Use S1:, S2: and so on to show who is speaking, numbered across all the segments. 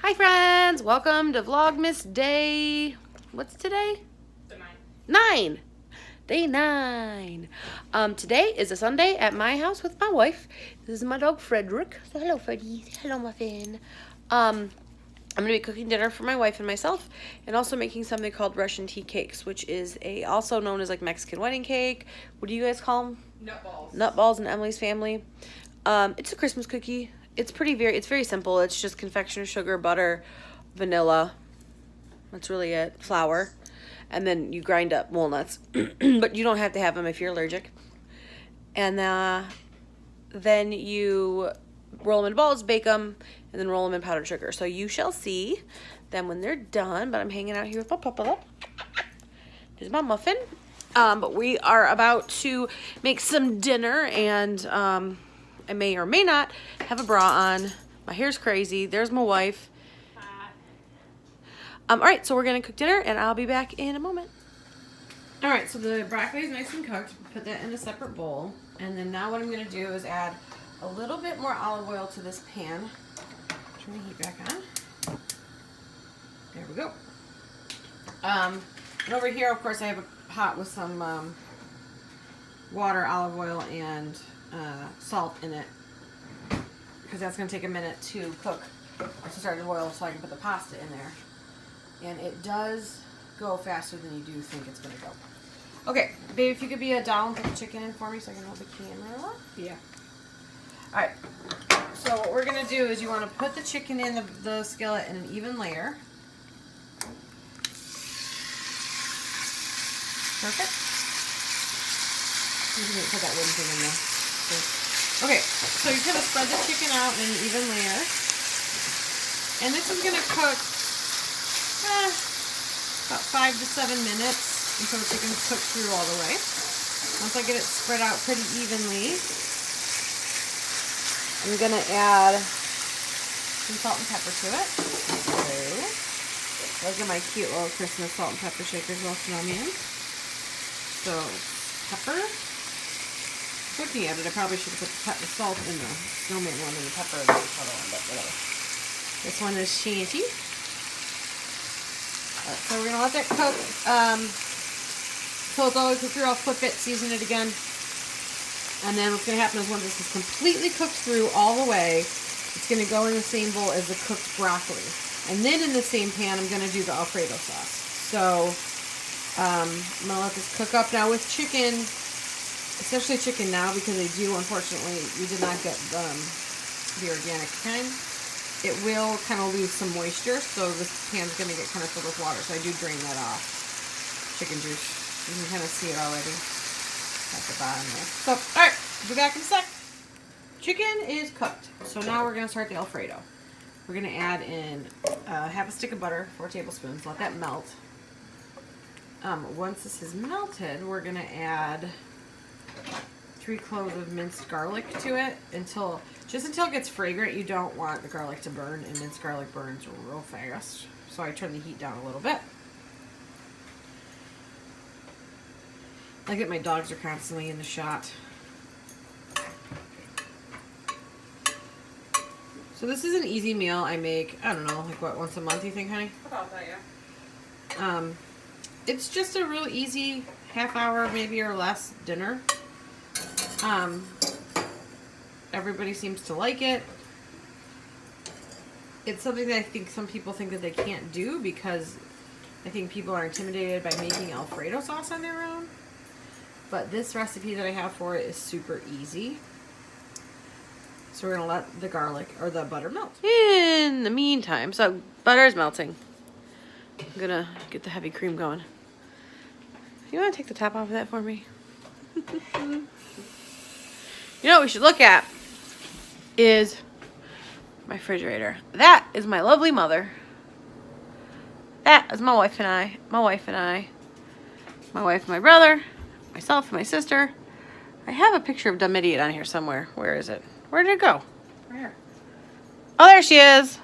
S1: Hi friends, welcome to Vlogmas day, what's today?
S2: The
S1: 9. Day 9. Today is a Sunday at my house with my wife. This is my dog Frederick. So hello Freddy, hello Muffin. I'm going to be cooking dinner for my wife and myself, and also making something called Russian tea cakes, which is also known as like Mexican wedding cake. What do you guys call them?
S2: nutballs.
S1: Nutballs in Emily's family. It's a Christmas cookie. It's very simple. It's just confectioner sugar, butter, vanilla. That's really it. Flour. And then you grind up walnuts. But you don't have to have them if you're allergic. And then you roll them in balls, bake them, and then roll them in powdered sugar. So you shall see them when they're done. But I'm hanging out here with my papa. There's my muffin. But we are about to make some dinner, and I may or may not have a bra on. My hair's crazy. There's my wife. All right, so we're gonna cook dinner, and I'll be back in a moment. All right, so the broccoli is nice and cooked. Put that in a separate bowl, and then now what I'm gonna do is add a little bit more olive oil to this pan. Turn the heat back on. There we go. And over here, of course, I have a pot with some water, olive oil, and salt in it, because that's going to take a minute to cook to start the boil, so I can put the pasta in there. And it does go faster than you do think it's going to go. Okay, babe, if you could be a doll and put the chicken in for me so I can hold the camera.
S2: Yeah.
S1: Alright, so what we're going to do is you want to put the chicken in the skillet in an even layer. Perfect. You can put that wooden thing in there. Okay, so you're going to spread the chicken out in an even layer. And this is going to cook about 5 to 7 minutes until the chicken's cooked through all the way. Once I get it spread out pretty evenly, I'm going to add some salt and pepper to it. Those are my cute little Christmas salt and pepper shakers, little snowman. So, pepper. Looking at it, I probably should have put the salt in the snowman one and the pepper in the other one, but whatever. This one is shanty. Alright, so we're going to let that cook. So it's all cooked through, I'll flip it, season it again. And then what's going to happen is once this is completely cooked through all the way, it's going to go in the same bowl as the cooked broccoli. And then in the same pan, I'm going to do the Alfredo sauce. So I'm going to let this cook up. Now with chicken, especially chicken now, because they do, unfortunately, we did not get the organic kind, it will kind of lose some moisture, so this pan's going to get kind of filled with water, so I do drain that off. Chicken juice. You can kind of see it already at the bottom there. So, alright, we'll be back in a sec. Chicken is cooked, so now we're going to start the Alfredo. We're going to add in half a stick of butter, 4 tablespoons, let that melt. Once this is melted, we're going to add 3 cloves of minced garlic to it just until it gets fragrant. You don't want the garlic to burn, and minced garlic burns real fast. So I turn the heat down a little bit. I like that my dogs are constantly in the shot. So this is an easy meal I make, I don't know, like what, once a month you think, honey?
S2: About that, yeah.
S1: It's just a real easy half-hour maybe or less dinner. Everybody seems to like it. It's something that I think some people think that they can't do, because I think people are intimidated by making Alfredo sauce on their own. But this recipe that I have for it is super easy. So we're going to let the garlic or the butter melt. In the meantime, so butter is melting. I'm going to get the heavy cream going. You want to take the top off of that for me? You know what we should look at is my refrigerator. That is my lovely mother. That is my wife and I. My wife and I. My wife and my brother. Myself and my sister. I have a picture of Dumb Idiot on here somewhere. Where is it? Where did it go? Right here. Oh, there she is.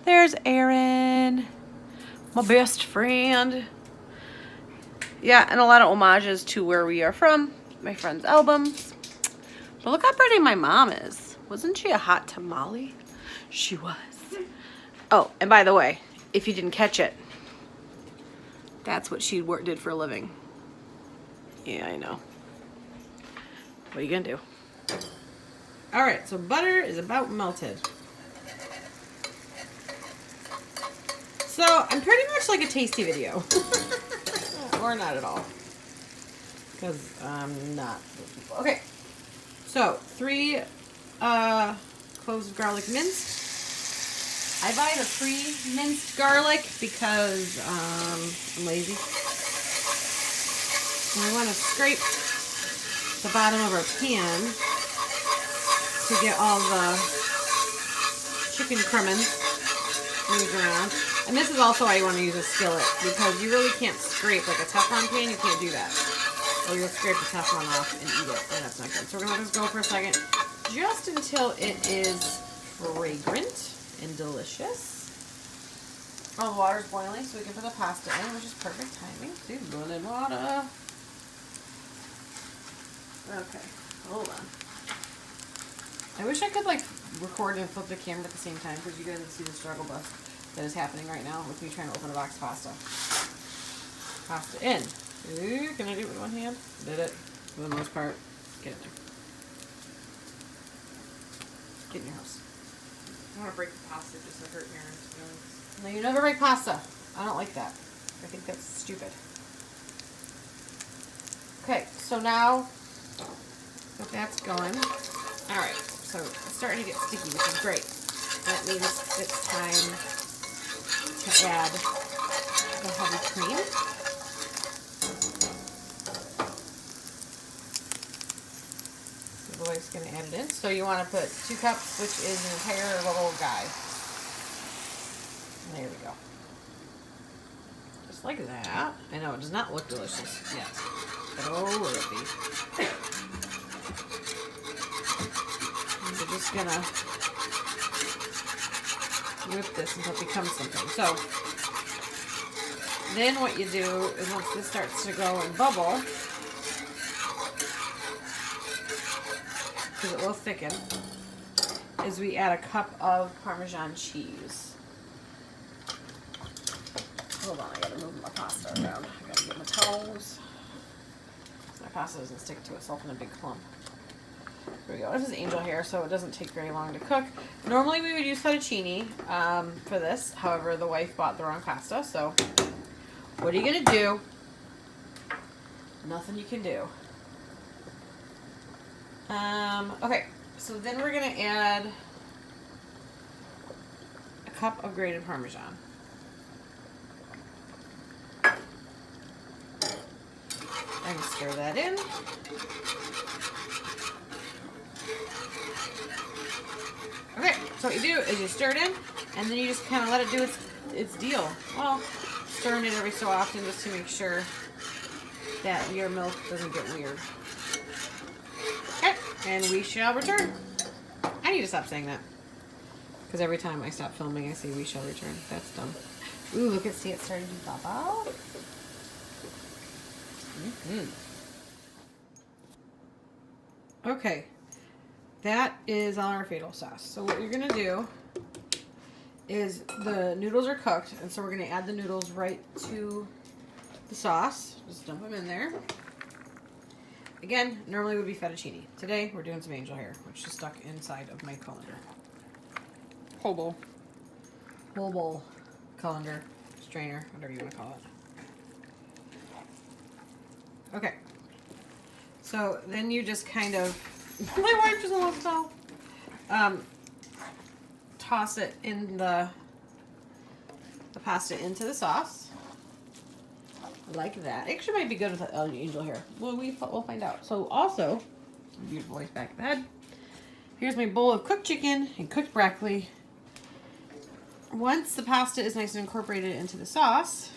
S1: There's Erin. My best friend. Yeah, and a lot of homages to where we are from. My friend's albums. But look how pretty my mom is. Wasn't she a hot tamale? She was. Oh, and by the way, if you didn't catch it, that's what she did for a living. Yeah, I know. What are you gonna do? All right, so butter is about melted. So I'm pretty much like a tasty video. Or not at all. Because I'm not. Okay, so 3 cloves of garlic minced. I buy the pre-minced garlic because I'm lazy. And we want to scrape the bottom of our pan to get all the chicken crumbs moved around. And this is also why you want to use a skillet, because you really can't scrape like a Teflon pan. You can't do that. Or you'll scrape the Teflon off and eat it, and that's not good. So we're going to let this go for a second, just until it is fragrant and delicious. All the water's boiling, so we can put the pasta in, which is perfect timing. See, boiling water. Okay, hold on. I wish I could like record and flip the camera at the same time, because you guys would see the struggle bus that is happening right now with me trying to open a box of pasta. Pasta in. Ooh, can I do it with one hand? Did it, for the most part. Get in there. Get in your house.
S2: I want to break the pasta just to hurt Aaron's feelings.
S1: No, you never break pasta. I don't like that. I think that's stupid. Okay, so now that that's going, all right, so it's starting to get sticky, which is great. That means it's time to add the heavy cream. So the wife's going to add it in. So you want to put 2 cups, which is an entire little guy. There we go. Just like that. I know it does not look delicious yet, but oh, will it be? We're just gonna whip this until it becomes something. So then what you do is once this starts to go and bubble, because it will thicken, is we add a cup of Parmesan cheese. Hold on, I gotta move my pasta around. I gotta get my towels. So my pasta doesn't stick to itself in a big clump. There we go. This is angel hair, so it doesn't take very long to cook. Normally we would use fettuccine for this. However, the wife bought the wrong pasta, so what are you gonna do? Nothing you can do. Okay, so then we're gonna add a cup of grated Parmesan. And stir that in. Okay, so what you do is you stir it in, and then you just kind of let it do its deal. Well, stirring it every so often just to make sure that your milk doesn't get weird. Okay, and we shall return. I need to stop saying that, because every time I stop filming, I say we shall return. That's dumb. Ooh, look at, see, it's starting to pop out. Okay, that is on our Alfredo sauce. So what you're gonna do is the noodles are cooked, and so we're gonna add the noodles right to the sauce. Just dump them in there. Again, normally would be fettuccine. Today we're doing some angel hair, which is stuck inside of my colander. Whole bowl colander, strainer, whatever you want to call it. Okay, so then you just kind of, my wife doesn't want to tell, toss it in the pasta into the sauce, like that. Actually might be good with angel hair. Well, we'll find out. So also, beautiful voice back of the head. Here's my bowl of cooked chicken and cooked broccoli. Once the pasta is nice and incorporated into the sauce,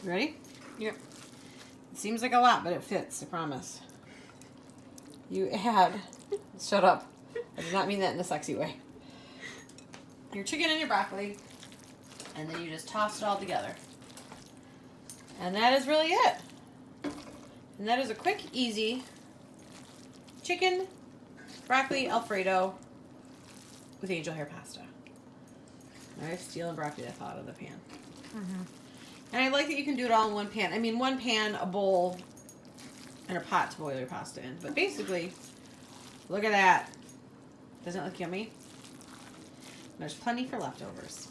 S1: you ready?
S2: Yep.
S1: It seems like a lot, but it fits, I promise. You add, shut up. I did not mean that in a sexy way. Your chicken and your broccoli, and then you just toss it all together. And that is really it. And that is a quick, easy chicken, broccoli, Alfredo with angel hair pasta. I have steel and broccoli that fell out of the pan. And I like that you can do it all in one pan. I mean, one pan, a bowl, and a pot to boil your pasta in. But basically, look at that. Doesn't it look yummy? There's plenty for leftovers.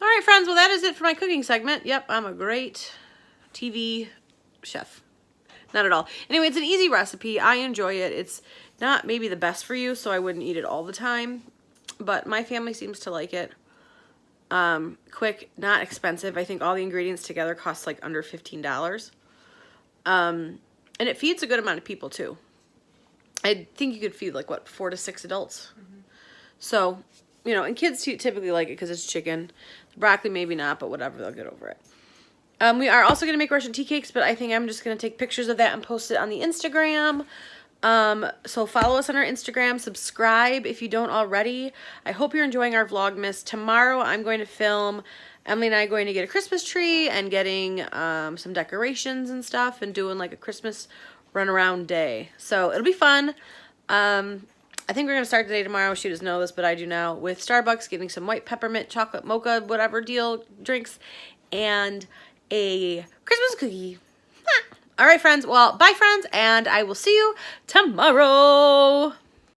S1: All right, friends. Well, that is it for my cooking segment. Yep, I'm a great TV chef. Not at all. Anyway, it's an easy recipe. I enjoy it. It's not maybe the best for you, so I wouldn't eat it all the time. But my family seems to like it. Quick, not expensive. I think all the ingredients together cost like under $15. And it feeds a good amount of people too. I think you could feed like what, 4 to 6 adults. So, you know, and kids typically like it because it's chicken. Broccoli maybe not, but whatever, they'll get over it. We are also going to make Russian tea cakes, but I think I'm just going to take pictures of that and post it on the Instagram. So follow us on our Instagram, subscribe if you don't already. I hope you're enjoying our Vlogmas. Tomorrow I'm going to film, Emily and I are going to get a Christmas tree and getting some decorations and stuff and doing like a Christmas runaround day. So it'll be fun. I think we're going to start the day tomorrow. She doesn't know this, but I do now, with Starbucks, getting some white peppermint chocolate mocha, whatever deal drinks, and a Christmas cookie. All right, friends. Well, bye, friends, and I will see you tomorrow.